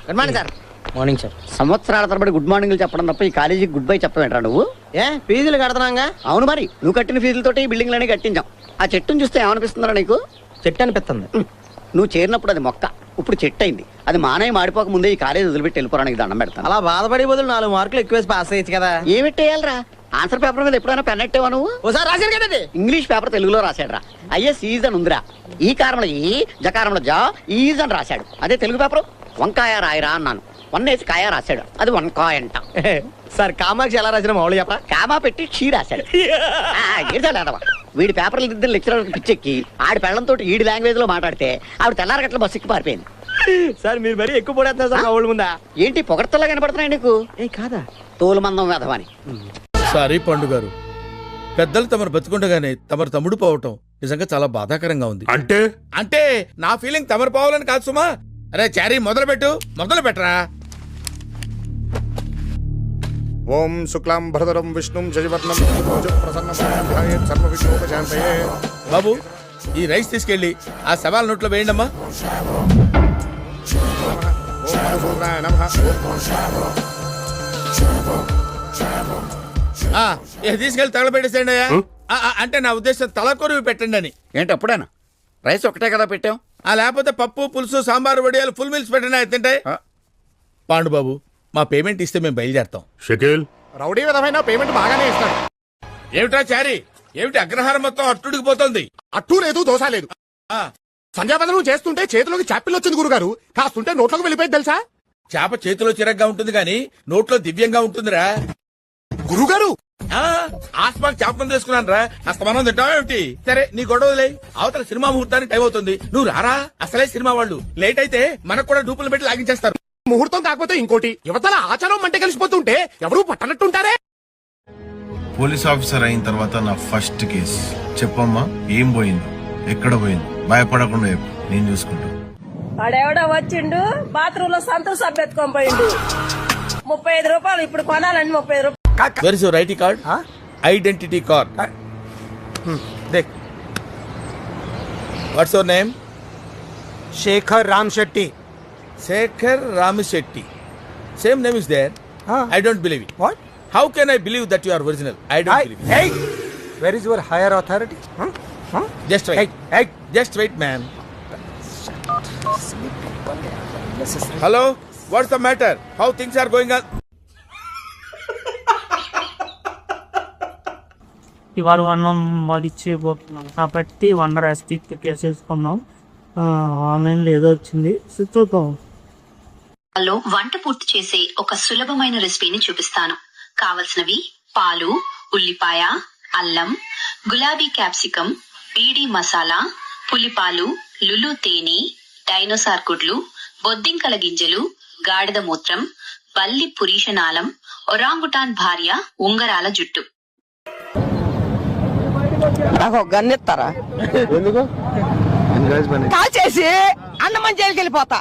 Good morning sir. Morning sir. సంవత్సరాల తరబడి good morning చెప్పడం తప్ప ఈ కాలేజీకి గుడ్ బై చెప్పవేంట్రా నువ్వు? ఏ ఫీజులు కడుతున్నాగా? అవును మరి, నువ్వు కట్టిన ఫీజులతోటి ఈ బిల్డింగ్లన్నీ కట్టించాం. ఆ చెట్టును చూస్తే ఏమనిపిస్తుందిరా నీకు? చెట్టు అనిపిస్తుంది. నువ్వు చేరినప్పుడు అది మొక్క, ఇప్పుడు చెట్టు అయింది. అది మానయ్య మాడిపోక ముందే ఈ కాలేజీ వదిలిపెట్టి వెళ్ళిపోవడానికి దండం పెడతాను. అలా బాధపడే బదులు 4 మార్కులు ఎక్కువేసి పాస్ అయ్యచ్చు కదా. ఏమిట్టేయాలరా? ఆన్సర్ పేపర్ మీద ఎప్పుడైనా పెన్ ఎట్టేవా నువ్వు? ఓసారి రాశారు కదండి. ఇంగ్లీష్ పేపర్ తెలుగులో రాశాడు రా. ఐఎస్ ఈజ్ అని ఉందిరా. ఈ కారంలో ఈ, జకారంలో జా, ఈజ్ అని రాశాడు. అదే తెలుగు పేపర్ వంకాయ రాయరా అన్నాను, 1 వేసి కాయ రాశాడు. అది వంకాయ అంట. సార్ కామాక్షి ఎలా రాసిన మామూలు చెప్పరా? కామా పెట్టి క్షీ రాశాడు. ఏడవా వీడి పేపర్లు దిద్దిన లెక్చరర్ పిచ్చెక్కి ఆడి పెళ్ళంతో ఈడి లాంగ్వేజ్ లో మాట్లాడితే ఆవిడ తెల్లారగట్ల బస్సు ఎక్కి పారిపోయింది. సార్ మీరు మరీ ఎక్కువ పడేస్తున్నారు సార్ మా ఊళ్ళ ముందా. ఏంటి పొగడ్తలా కనపడుతున్నాయి నీకు? ఏ కాదా? తోలు మందం వేధవని. సారీ పండు గారు, పెద్దలు తమరు బతుకుండగానే తమరు తమ్ముడు పోవటం నిజంగా చాలా బాధాకరంగా ఉంది. అంటే నా ఫీలింగ్ తమరు పోవాలని కాదు సుమా. అరే చారీ మొదలు పెట్టరా. ఓం శుక్లాం భరధరం విష్ణుం శశివర్ణం ప్రసన్నం సర్వ విఘ్నోపశాంతయే. బాబు, ఈ రైస్ తీసుకెళ్ళి ఆ సవాల్ నోట్లో వేయండమ్మా. ఓం మధుసూదనాయ నమః. ఇది తీసుకెళ్ళి తగలబెట్టేసేయండి అయ్యా. అంటే నా ఉద్దేశం తలకొరివి పెట్టండి అని. ఏంటి అప్పుడేనా? రైస్ ఒకటే కదా పెట్టాం. లేకపోతే పప్పు పులుసు సాంబారు వడియాలు ఫుల్ మీల్స్ పెట్టండి తింటాయి. పాండు బాబు, మా పేమెంట్ ఇస్తే మేము బయలుదేరతాం. షకీల్ రౌడీ విధమైన పేమెంట్ బాగానే ఇస్తాడు. ఏమిటా చారీ, ఏమిటి అగ్రహారం మొత్తం అట్టుడికి పోతుంది? అట్టూ లేదు దోశ లేదు. సంధ్యావందనం చేస్తుంటే చేతిలోకి చాపిల్ వచ్చింది గురుగారు. కాస్తుంటే నోట్లోకి వెళ్ళిపోయింది తెలుసా? చేప చేతిలో చిరగ్గా ఉంటుంది గాని నోట్లో దివ్యంగా ఉంటుందిరా గురుగారు. ఆస్మాక్ చేపం తీసుకున్నాను రా. అస్తమానం తింటావేమిటి? సరే నీ గొడవలే. అవతల సినిమా ముహూర్తానికి టైం అవుతుంది, నువ్వు రారా. అసలే సినిమా వాళ్ళు లేట్ అయితే మనకు కూడా డూపులు పెట్టి లాగించేస్తారు. ముహూర్తం కాకపోతే ఇంకోటి, యువతల ఆచారం మంట కలిసిపోతుంటే ఎవరూ పట్టనట్టుంటారే. పోలీస్ ఆఫీసర్ అయిన తర్వాత నా ఫస్ట్ కేసు. చెప్పమ్మా, ఏం పోయింది, ఎక్కడ పోయింది? భయపడకుండా చెప్పు, నేను చూసుకుంటా. వాడెవడో వచ్చిండు, బాత్రూమ్ లో సంతూర్ సబ్బు ఎత్తుకొని పోయిండు. 35 రూపాయలు ఇప్పుడు కొనాలని 30 రూపాయలు. Where is your ID card? Identity card. What's your name? Shekhar Ram Shetty. Shekhar Ramisetti. Same name is there. I don't believe it. What? How can I believe that you are original? I don't believe it. Hey, where is your higher authority? Just wait. Hey. Just wait, man. Hello? What's the matter? How things are going on? ఇవాళ అన్నం వడిచ్చిపోతున్నాం కాబట్టి 1 rice కేసేసుకున్నాం. ఆన్లైన్లో ఏదో వచ్చింది, చూద్దాం. వంట పూర్తి చేసే ఒక సులభమైన రెసిపీని చూపిస్తాను. కావలసినవి పాలు, ఉల్లిపాయ, అల్లం, గులాబీ క్యాప్సికం, బీడీ మసాలా, పులిపాలు, లులు తేనె, డైనోసార్ గుడ్లు, బొద్దింకల గింజలు, గాడిద మూత్రం, బల్లి పురీషనాళం, ఒరాంగుటాన్ భార్య, ఉంగరాల జుట్టు. నాకు ఒక గన్ను ఇస్తారా? కాల్ చేసి అన్నమని జైలుకి వెళ్ళిపోతా.